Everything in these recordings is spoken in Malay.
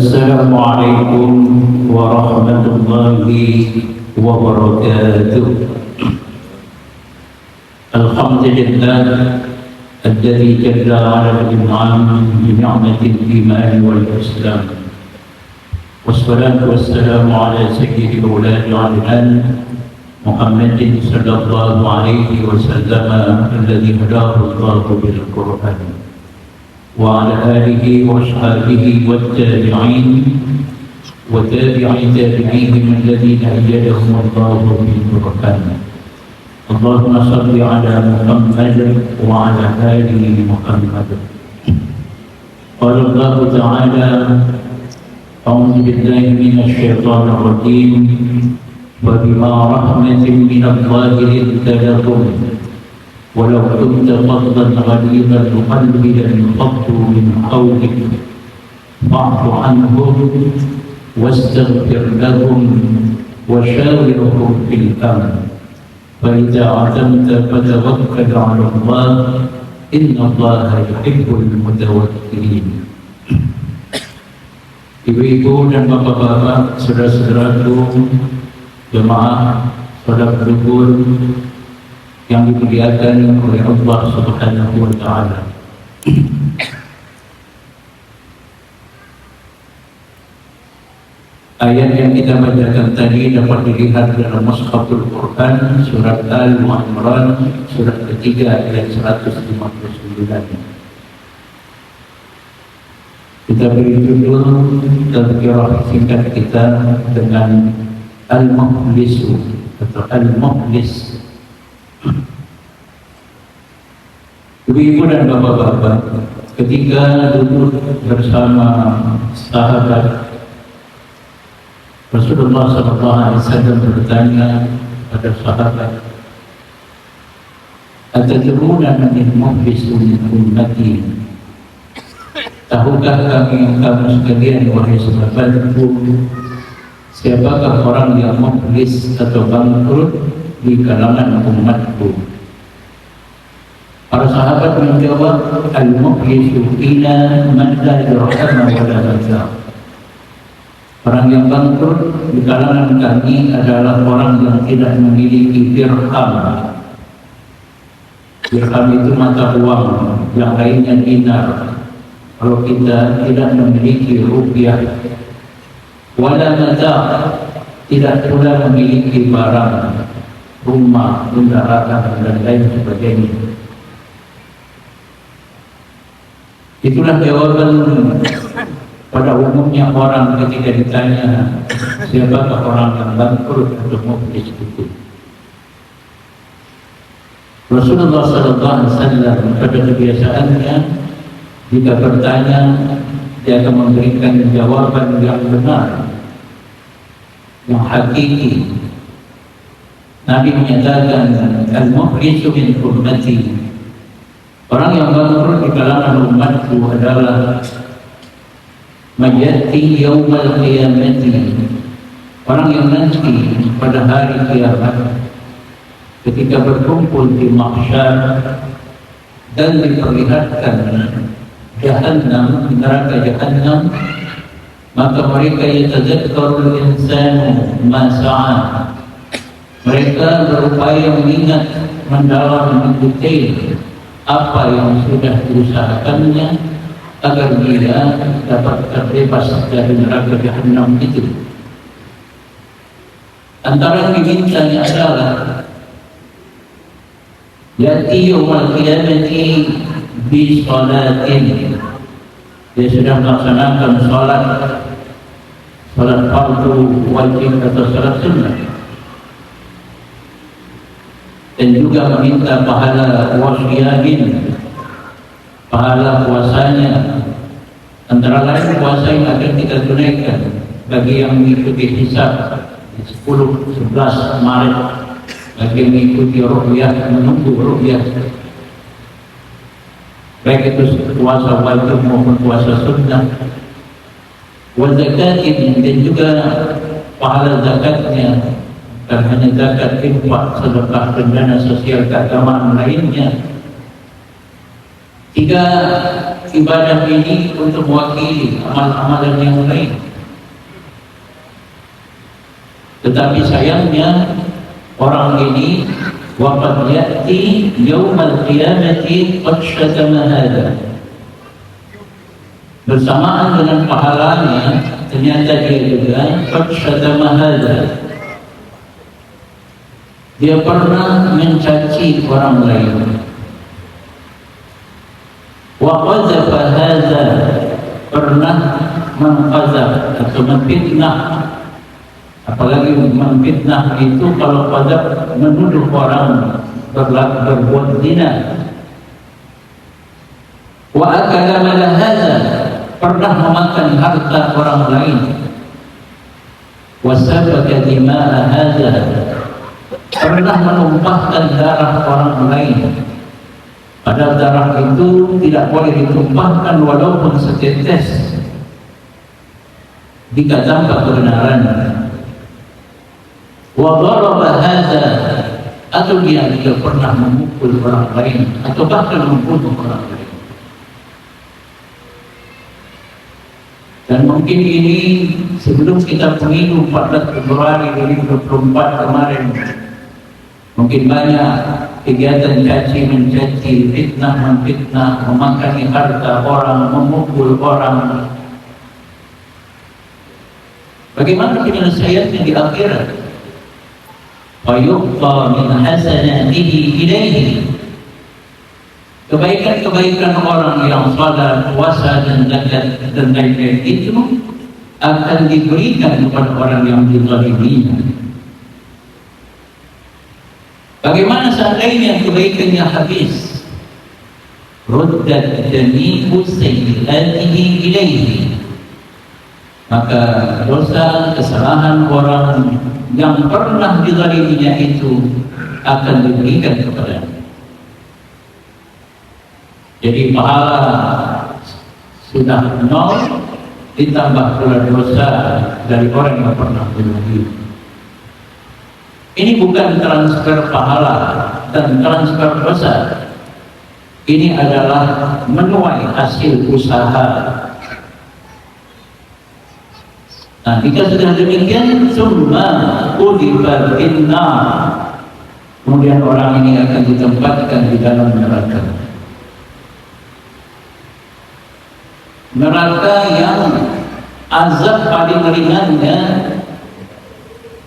السلام عليكم ورحمة الله وبركاته. الحمد لله الذي جل على الإنعام بنعمة الإيمان والإسلام، والصلاة والسلام على سيد الأولاد والآن محمد صلى الله عليه وسلم الذي هداه الله بالقرآن، وعلى آله وأصحابه والتابعين وتابعي تابعيهم الذين أيدهم الله بالقرآن. اللهم صل على محمد وعلى آل محمد. قال الله تعالى: أعوذ بالله من الشيطان الرجيم، وبما رحمة من الله لنت لهم ولو كنت فظا غليظ القلب لانفضوا من حولك فاعف عنهم واستغفر لهم وشاورهم في الأمر فإذا عزمت فتوكل على الله إن الله يحب المتوكلين. Ibu-ibu dan bapak-bapak, saudara-saudaraku, jemaah salat zuhur yang dimuliakan oleh Allah Subhanahu wa Ta'ala. Ayat yang kita bacakan tadi dapat dilihat dalam Mushaful Quran surat Al-Imran surat ketiga ayat 159. Kita beri judul tazkirah singkat kita dengan Al-Mukhlisu atau Al-Mukhlis. Ibu-ibu dan bapak-bapak, ketika duduk bersama sahabat Rasulullah SAW bertanya pada sahabat, "Atadruna manil mukhlisu min ummati?" Tahukah kamu sekalian wahai sahabatku, siapakah orang yang mukhlis atau bangkrut di kalangan umatku? Para sahabat menjawab, "Al-mukhlisu ila man la yarhama wa la yaghfir." Orang yang bangkrut di kalangan kami adalah orang yang tidak memiliki dirham. Dirham itu mata uang, yang lainnya dinar. Kalau kita tidak memiliki rupiah, wala mata, tidak pula memiliki barang, rumah, kendaraan dan lain sebagainya. Itulah jawaban pada umumnya orang ketika ditanya siapakah orang yang bangkrut atau mukhlis itu. Rasulullah SAW pada kebiasaannya jika bertanya dia akan memberikan jawaban yang benar, yang hakiki. Nabi menyatakan, "Al-mukhlisu min ummati." Orang yang bangkrut di kalangan umatku adalah majati yaumal qiyamati, orang yang nanti pada hari kiamat ketika berkumpul di mahsyar dan diperlihatkan Jahannam, neraka Jahannam, maka mereka yatadzakkarul insanu ma sa'a. Mereka berupaya mengingat mendalam mendetail apa yang sudah diusahakannya agar dia dapat terbebas dari neraka Jahannam itu. Antara yang dimintanya adalah yati yawmal qiyamati bi sholatin. Dia sudah melaksanakan sholat fardu wajib atau sholat sunnah, dan juga meminta pahala wasyahin, pahala puasanya. Antara lain puasa yang akan kita tunaikan bagi yang mengikuti hisab 10-11 Maret, bagi yang mengikuti ru'yah, menunggu ru'yah, baik itu puasa wajib maupun puasa sunnah. Wa zakatin, dan juga pahala zakatnya, dan hanya zakat, infak, sedekah dan dana sosial keagamaan lainnya. Tiga ibadah ini untuk mewakili amal-amalan yang lain. Tetapi sayangnya orang ini waqad ya'ti yaumal qiyamati qad syatama hadha. Bersamaan dengan pahalanya ternyata dia juga qad syatama hadha. Dia pernah mencaci orang lain. Wa qazafa hadza, pernah mengqazaf atau memfitnah. Apalagi memfitnah itu kalau qazaf menuduh orang berbuat zina. Wa akala mal hadza, pernah memakan harta orang lain. Wa sabaka dima'a hadza, pernah menumpahkan darah orang lain. Padahal darah itu tidak boleh ditumpahkan walaupun setetes jika tanpa kebenaran. Wa daraba hadza, atau dia juga pernah memukul orang lain atau bahkan membunuh orang lain. Dan mungkin ini sebelum kita pemilu 14 Februari 2024 kemarin, mungkin banyak kegiatan caci mencaci, fitnah memfitnah, memakangi harta orang, memukul orang. Bagaimana penyelesaiannya di akhirat? Fayuqta min hasanatihi ilaihi, kebaikan-kebaikan orang yang salat, puasa dan zakat dan lain-lain itu akan diberikan kepada orang yang dizaliminya. Bagaimana seandainya kebaikannya habis? Ruddat jami'u sayyi'atihi ilaihi, maka dosa kesalahan orang yang pernah dizaliminya itu akan diberikan kepadanya. Jadi pahala sudah nol, ditambah pula dosa dari orang yang pernah dizalimi. Ini bukan transfer pahala dan transfer dosa. Ini adalah menuai hasil usaha. Nah, jika sudah demikian, summa udibat inna, kemudian orang ini akan ditempatkan di dalam neraka. Neraka yang azab paling ringannya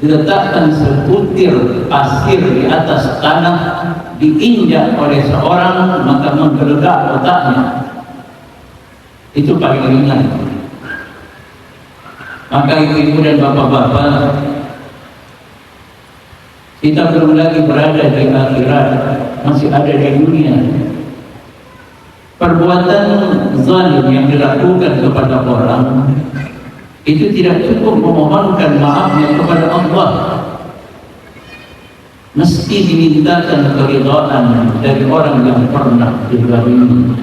diletakkan sebutir pasir di atas tanah, diinjak oleh seorang maka menggelegar otaknya. Itu paling ringan. Maka ibu-ibu dan bapak-bapak, kita belum lagi berada di akhirat, masih ada di dunia. Perbuatan zalim yang dilakukan kepada orang itu tidak cukup memohonkan maafnya kepada Allah, mesti dimintakan keridhaan dari orang yang pernah dizalimi.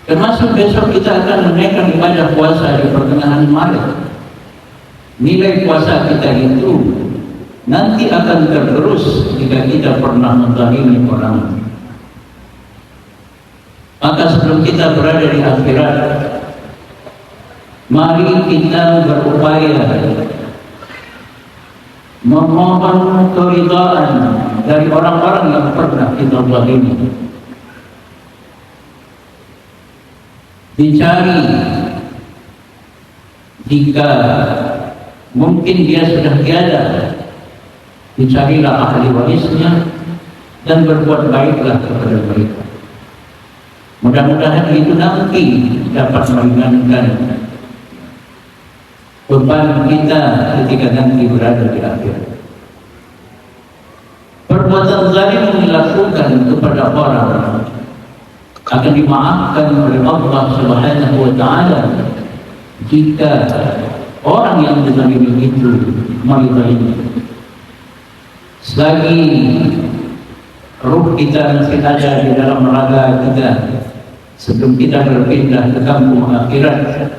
Termasuk besok kita akan menaikkan ibadah puasa di pertengahan Maret. Nilai puasa kita itu nanti akan tergerus jika kita pernah menzalimi orang. Maka sebelum kita berada di akhirat, mari kita berupaya memohon keridhaan dari orang-orang yang pernah kita zalimi. Dicari jika mungkin dia sudah tiada, dicarilah ahli warisnya dan berbuat baiklah kepada mereka. Mudah-mudahan itu nanti dapat meringankan beban kita ketika nanti berada di akhirat. Perbuatan zalim yang dilakukan kepada orang akan dimaafkan oleh Allah Subhanahu wa Ta'ala jika orang yang dizalimi itu meridainya. Selagi ruh kita masih ada di dalam raga kita, sebelum kita berpindah ke kampung akhirat,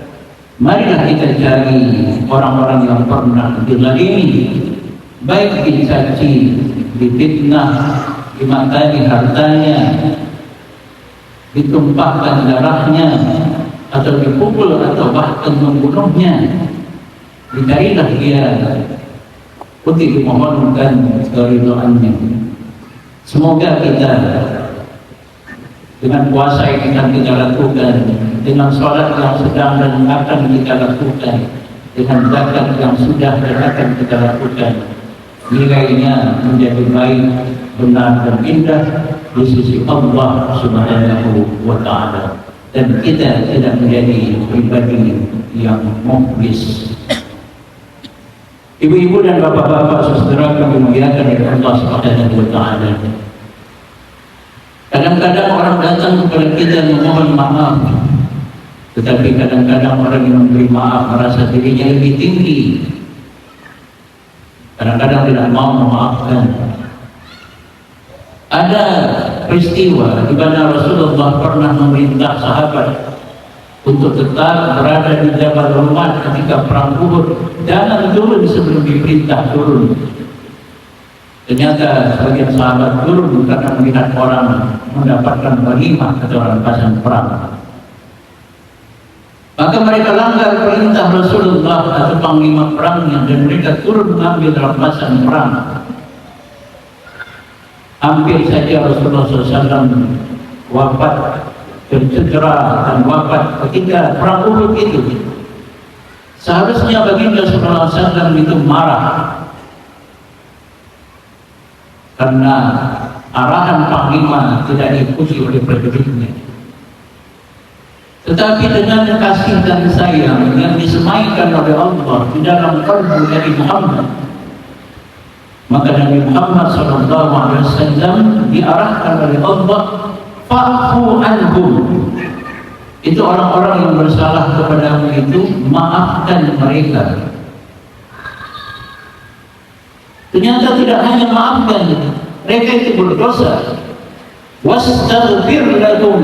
marilah kita cari orang-orang yang pernah dizalimi, baik dicaci, difitnah, dimakangi hartanya, ditumpahkan darahnya atau dipukul atau bahkan membunuhnya, dicarilah dia untuk dimohonkan keridhaannya. Semoga kita dengan puasa yang akan kita lakukan, dengan sholat yang sedang dan akan kita lakukan, dengan zakat yang sudah dan akan kita lakukan, nilainya menjadi baik, benar dan indah di sisi Allah Subhanahu wa Ta'ala, dan kita tidak menjadi pribadi yang muflis. Ibu-ibu dan bapak-bapak saudara kami muliakan oleh Allah Subhanahu wa Ta'ala, kadang-kadang orang datang kepada kita memohon maaf, tetapi kadang-kadang orang yang memberi maaf merasa dirinya lebih tinggi, kadang-kadang tidak mau memaafkan. Ada peristiwa di mana Rasulullah pernah memerintah sahabat untuk tetap berada di Jabal Rumah ketika perang Uhud, jangan turun sebelum diperintah turun. Ternyata sebagian sahabat turun karena melihat orang mendapatkan ghanimah atau rampasan perang. Maka mereka langgar perintah Rasulullah atau panglima perangnya dan mereka turun mengambil rampasan perang. Hampir saja Rasulullah SAW wafat, tercedera dan wafat ketika perang Uhud itu. Seharusnya baginda SAW itu marah karena arahan panglima tidak diikuti oleh prajuritnya. Tetapi dengan kasih dan sayang yang disemaikan oleh Allah di dalam kalbu Nabi Muhammad, maka Nabi Muhammad SAW diarahkan oleh Allah, fa'fu anhum, itu orang-orang yang bersalah kepadamu itu, maafkan mereka. Ternyata tidak hanya maafkan, mereka itu berdosa. Wastaghfir lahum,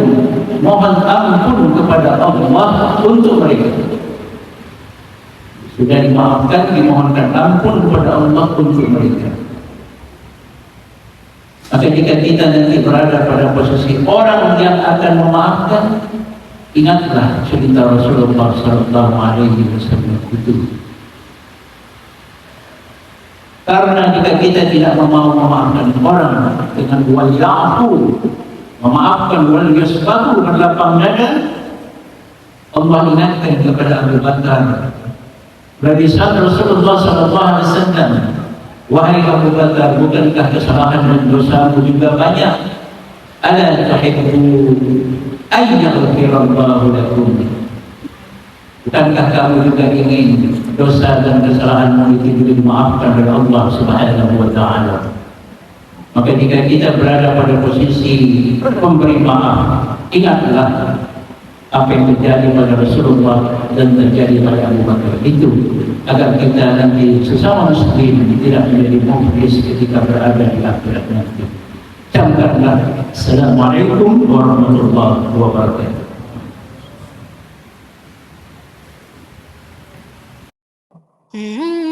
mohon ampun kepada Allah untuk mereka. Sudah dimaafkan, dimohonkan ampun kepada Allah untuk mereka. Maka jika kita nanti berada pada posisi orang yang akan memaafkan, ingatlah cerita Rasulullah SAW itu. Karena jika kita tidak mau memaafkan orang dengan wal ya'fu, memaafkan wal yasfahu, berlapang dada, Allah ingatkan kepada Abu Bakar, dari saat Rasulullah SAW, wahai Abu Bakar, bukankah kesalahan dan dosamu juga banyak? Ala tuhibbu ayyaghfirallahu lakum, bukankah kamu juga ingin dosa dan kesalahanmu itu juga dimaafkan oleh Allah Subhanahu wa Ta'ala? Maka jika kita berada pada posisi pemberi maaf, ingatlah apa yang terjadi pada Rasulullah dan terjadi pada Abu Bakar itu, agar kita nanti sesama muslim tidak menjadi muflis ketika berada di akhirat nanti. Camkanlah. Assalamualaikum warahmatullahi wabarakatuh. Mm-hmm.